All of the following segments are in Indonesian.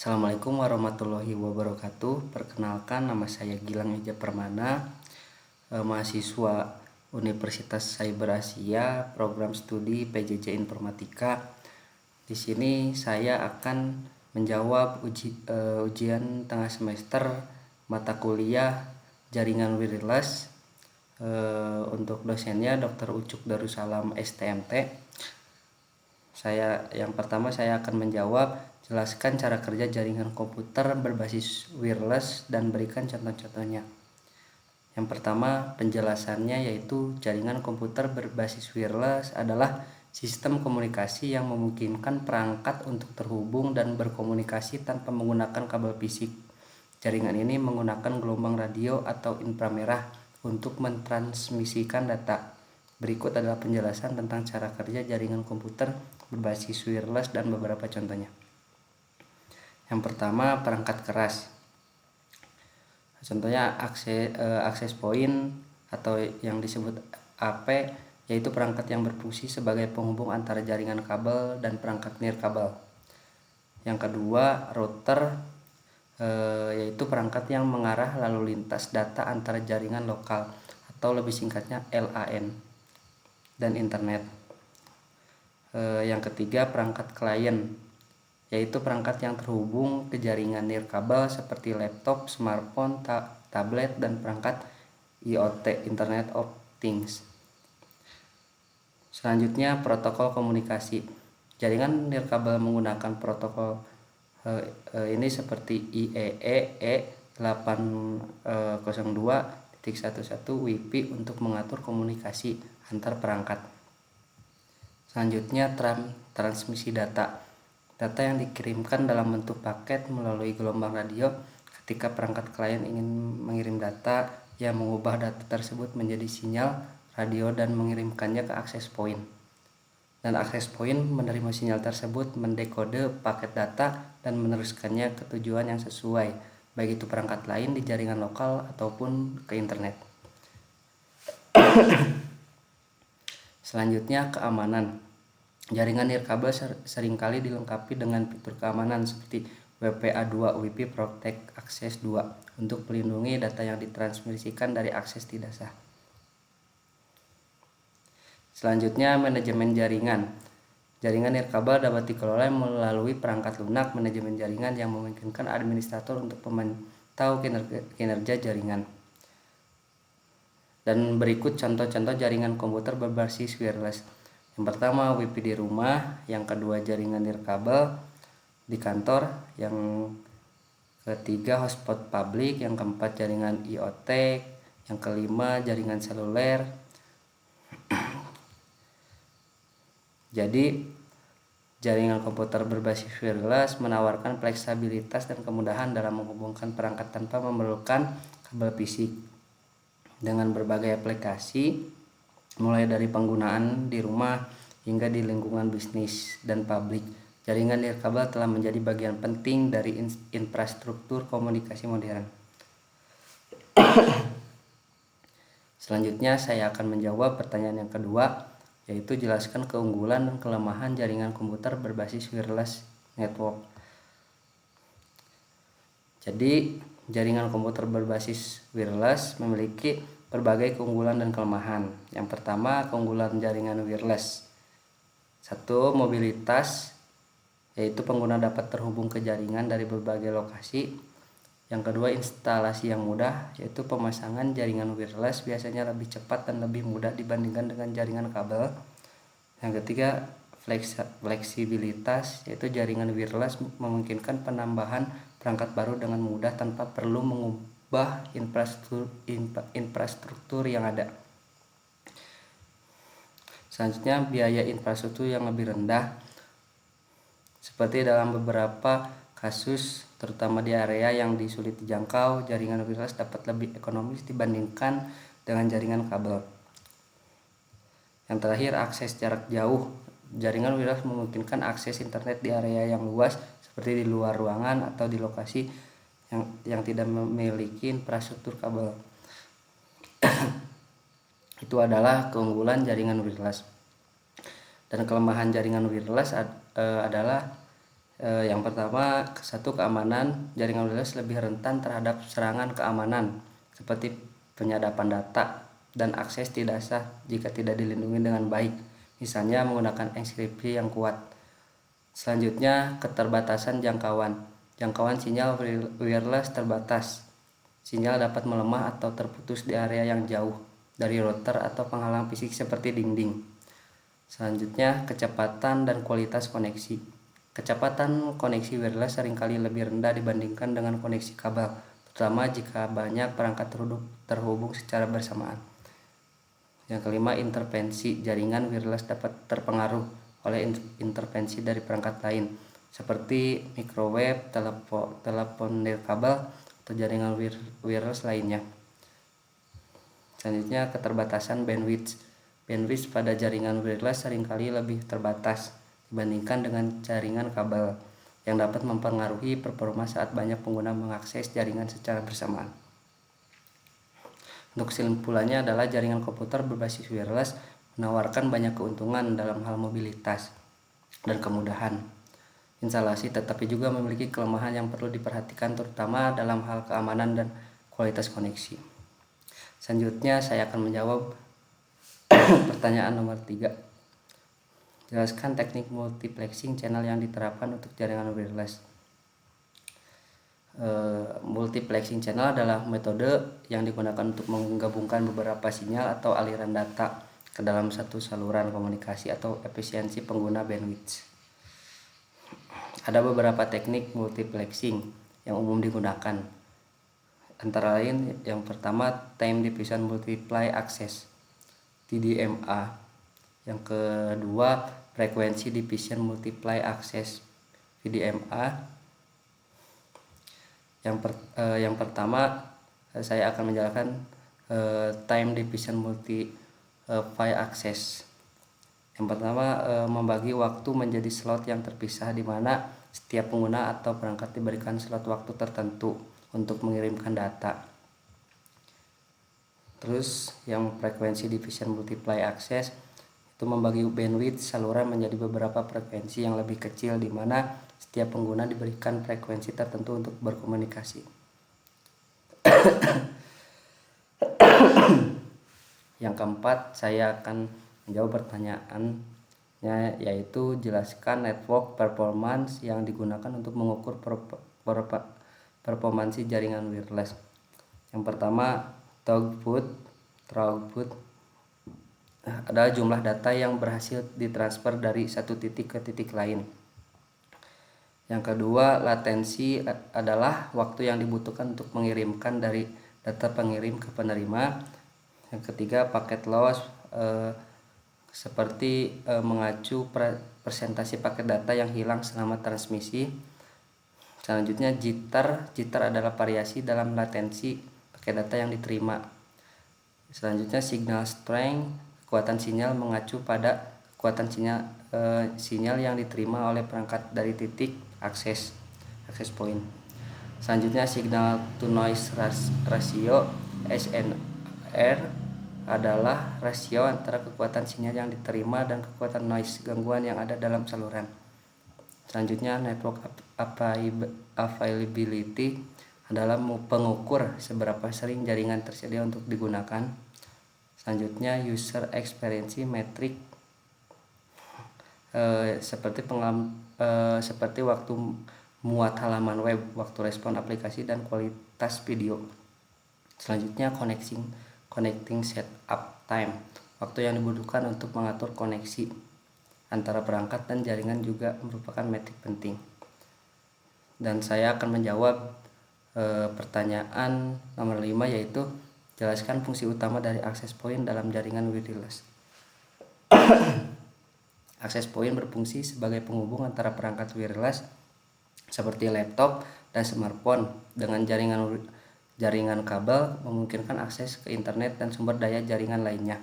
Assalamualaikum warahmatullahi wabarakatuh. Perkenalkan, nama saya Gilang Eja Permana, mahasiswa Universitas Cyber Asia, program studi PJJ Informatika. Di sini saya akan menjawab ujian tengah semester mata kuliah Jaringan Wireless. Untuk dosennya Dr. Ucuk Darussalam STMT. Yang pertama saya akan menjawab, jelaskan cara kerja jaringan komputer berbasis wireless dan berikan contoh-contohnya. Yang pertama, penjelasannya yaitu jaringan komputer berbasis wireless adalah sistem komunikasi yang memungkinkan perangkat untuk terhubung dan berkomunikasi tanpa menggunakan kabel fisik. Jaringan ini menggunakan gelombang radio atau inframerah untuk mentransmisikan data. Berikut adalah penjelasan tentang cara kerja jaringan komputer berbasis wireless dan beberapa contohnya. Yang pertama, perangkat keras. Contohnya access point atau yang disebut AP, yaitu perangkat yang berfungsi sebagai penghubung antara jaringan kabel dan perangkat nirkabel. Yang kedua, router, yaitu perangkat yang mengarah lalu lintas data antara jaringan lokal atau lebih singkatnya LAN dan internet. Yang ketiga, perangkat klien, yaitu perangkat yang terhubung ke jaringan nirkabel seperti laptop, smartphone, tablet, dan perangkat IoT, Internet of Things. Selanjutnya, protokol komunikasi. Jaringan nirkabel menggunakan protokol ini seperti IEEE 802.11 WiFi untuk mengatur komunikasi antar perangkat. Selanjutnya, transmisi data. Data yang dikirimkan dalam bentuk paket melalui gelombang radio. Ketika perangkat klien ingin mengirim data, ia mengubah data tersebut menjadi sinyal radio dan mengirimkannya ke access point. Dan access point menerima sinyal tersebut, mendekode paket data dan meneruskannya ke tujuan yang sesuai, baik itu perangkat lain di jaringan lokal ataupun ke internet. Selanjutnya, keamanan. Jaringan nirkabel seringkali dilengkapi dengan fitur keamanan seperti WPA2 WiFi Protect Access 2 untuk melindungi data yang ditransmisikan dari akses tidak sah. Selanjutnya, manajemen jaringan. Jaringan nirkabel dapat dikelola melalui perangkat lunak manajemen jaringan yang memungkinkan administrator untuk memantau kinerja jaringan. Dan berikut contoh-contoh jaringan komputer berbasis wireless. Yang pertama, WiFi di rumah. Yang kedua, jaringan nirkabel di kantor. Yang ketiga, hotspot publik. Yang keempat, jaringan IoT. Yang kelima, jaringan seluler. Jadi, jaringan komputer berbasis wireless menawarkan fleksibilitas dan kemudahan dalam menghubungkan perangkat tanpa memerlukan kabel fisik. Dengan berbagai aplikasi, mulai dari penggunaan di rumah hingga di lingkungan bisnis dan publik, jaringan nirkabel telah menjadi bagian penting dari infrastruktur komunikasi modern. Selanjutnya saya akan menjawab pertanyaan yang kedua, yaitu jelaskan keunggulan dan kelemahan jaringan komputer berbasis wireless network. Jadi, jaringan komputer berbasis wireless memiliki berbagai keunggulan dan kelemahan. Yang pertama, keunggulan jaringan wireless. 1. Mobilitas, yaitu pengguna dapat terhubung ke jaringan dari berbagai lokasi. Yang kedua, instalasi yang mudah, yaitu pemasangan jaringan wireless biasanya lebih cepat dan lebih mudah dibandingkan dengan jaringan kabel. Yang ketiga, fleksibilitas, yaitu jaringan wireless memungkinkan penambahan perangkat baru dengan mudah tanpa perlu mengubah infrastruktur yang ada. Selanjutnya, biaya infrastruktur yang lebih rendah. Seperti dalam beberapa kasus, terutama di area yang sulit dijangkau, jaringan wireless dapat lebih ekonomis dibandingkan dengan jaringan kabel. Yang terakhir, akses jarak jauh. Jaringan wireless memungkinkan akses internet di area yang luas, seperti di luar ruangan atau di lokasi yang tidak memiliki infrastruktur kabel. Itu adalah keunggulan jaringan wireless. Dan kelemahan jaringan wireless adalah Yang pertama, satu, keamanan. Jaringan wireless lebih rentan terhadap serangan keamanan seperti penyadapan data dan akses tidak sah jika tidak dilindungi dengan baik, misalnya menggunakan enkripsi yang kuat. Selanjutnya, keterbatasan jangkauan. Jangkauan sinyal wireless terbatas. Sinyal dapat melemah atau terputus di area yang jauh dari router atau penghalang fisik seperti dinding. Selanjutnya, kecepatan dan kualitas koneksi. Kecepatan koneksi wireless seringkali lebih rendah dibandingkan dengan koneksi kabel, terutama jika banyak perangkat terhubung secara bersamaan. Yang kelima, intervensi. Jaringan wireless dapat terpengaruh oleh intervensi dari perangkat lain, seperti microwave, telepon nirkabel, atau jaringan wireless lainnya. Selanjutnya, keterbatasan bandwidth. Bandwidth pada jaringan wireless seringkali lebih terbatas dibandingkan dengan jaringan kabel, yang dapat mempengaruhi performa saat banyak pengguna mengakses jaringan secara bersamaan. Untuk kesimpulannya adalah jaringan komputer berbasis wireless menawarkan banyak keuntungan dalam hal mobilitas dan kemudahan instalasi, tetapi juga memiliki kelemahan yang perlu diperhatikan, terutama dalam hal keamanan dan kualitas koneksi. Selanjutnya saya akan menjawab pertanyaan nomor 3. Jelaskan teknik multiplexing channel yang diterapkan untuk jaringan wireless. Multiplexing channel adalah metode yang digunakan untuk menggabungkan beberapa sinyal atau aliran data ke dalam satu saluran komunikasi atau efisiensi pengguna bandwidth. Ada beberapa teknik multiplexing yang umum digunakan. Antara lain, yang pertama, time division multiply access (TDMA). Yang kedua, frekuensi division multiply access (VDMA). Yang pertama, saya akan menjelaskan time division multiply access. Yang pertama, membagi waktu menjadi slot yang terpisah, di mana setiap pengguna atau perangkat diberikan slot waktu tertentu untuk mengirimkan data. Terus yang frekuensi division multiply access itu membagi bandwidth saluran menjadi beberapa frekuensi yang lebih kecil, di mana setiap pengguna diberikan frekuensi tertentu untuk berkomunikasi. Yang keempat, saya akan menjawab pertanyaannya, yaitu jelaskan network performance yang digunakan untuk mengukur performansi jaringan wireless. Yang pertama, throughput adalah jumlah data yang berhasil ditransfer dari satu titik ke titik lain. Yang kedua, latensi adalah waktu yang dibutuhkan untuk mengirimkan dari data pengirim ke penerima. Yang ketiga, packet loss seperti mengacu persentase paket data yang hilang selama transmisi. Selanjutnya, jitter adalah variasi dalam latensi paket data yang diterima. Selanjutnya, signal strength, kekuatan sinyal mengacu pada kekuatan sinyal yang diterima oleh perangkat dari titik akses point. Selanjutnya, signal to noise ratio (SNR) adalah rasio antara kekuatan sinyal yang diterima dan kekuatan noise gangguan yang ada dalam saluran. Selanjutnya, network availability adalah pengukur seberapa sering jaringan tersedia untuk digunakan. Selanjutnya, user experience metric seperti waktu muat halaman web, waktu respon aplikasi, dan kualitas video. Selanjutnya, connecting setup time, waktu yang dibutuhkan untuk mengatur koneksi antara perangkat dan jaringan juga merupakan metrik penting. Dan saya akan menjawab pertanyaan nomor 5, yaitu jelaskan fungsi utama dari access point dalam jaringan wireless. Access point berfungsi sebagai penghubung antara perangkat wireless seperti laptop dan smartphone dengan jaringan kabel, memungkinkan akses ke internet dan sumber daya jaringan lainnya.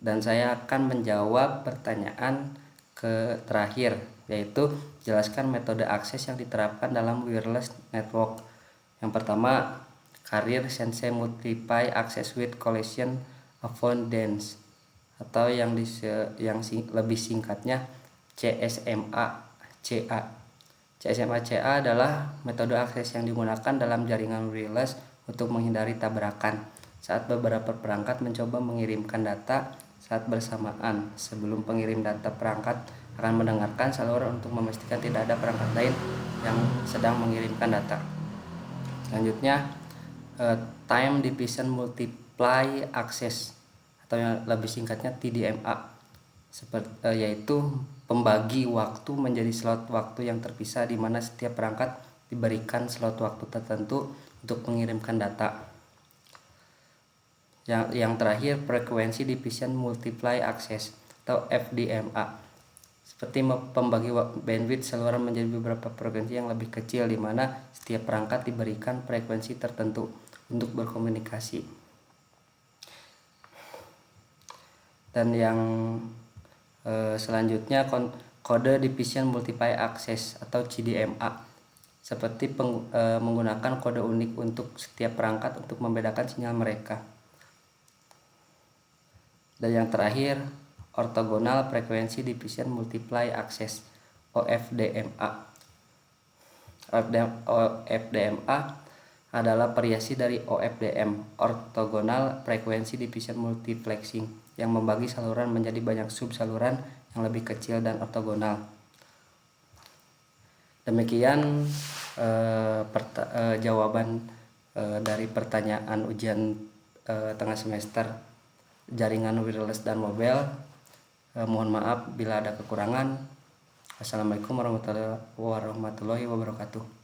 Dan saya akan menjawab pertanyaan terakhir, yaitu jelaskan metode akses yang diterapkan dalam wireless network. Yang pertama, carrier sense multiply access with collision avoidance, atau yang lebih singkatnya CSMA-CA. CSMA-CA adalah metode akses yang digunakan dalam jaringan wireless untuk menghindari tabrakan saat beberapa perangkat mencoba mengirimkan data saat bersamaan. Sebelum pengirim data, perangkat akan mendengarkan saluran untuk memastikan tidak ada perangkat lain yang sedang mengirimkan data. Selanjutnya, Time Division Multiply Access atau yang lebih singkatnya TDMA, yaitu pembagi waktu menjadi slot waktu yang terpisah di mana setiap perangkat diberikan slot waktu tertentu untuk mengirimkan data. Yang terakhir, Frequency Division Multiply Access atau FDMA, seperti pembagi bandwidth saluran menjadi beberapa frekuensi yang lebih kecil di mana setiap perangkat diberikan frekuensi tertentu untuk berkomunikasi. Dan yang selanjutnya Code Division Multiply Access atau CDMA, seperti menggunakan kode unik untuk setiap perangkat untuk membedakan sinyal mereka. Dan yang terakhir, Orthogonal Frequency Division Multiply Access OFDMA. OFDMA adalah variasi dari OFDM, Orthogonal Frequency Division Multiplexing, yang membagi saluran menjadi banyak sub saluran yang lebih kecil dan ortogonal. Demikian jawaban dari pertanyaan ujian tengah semester jaringan wireless dan mobile. Mohon maaf bila ada kekurangan. Assalamualaikum warahmatullahi wabarakatuh.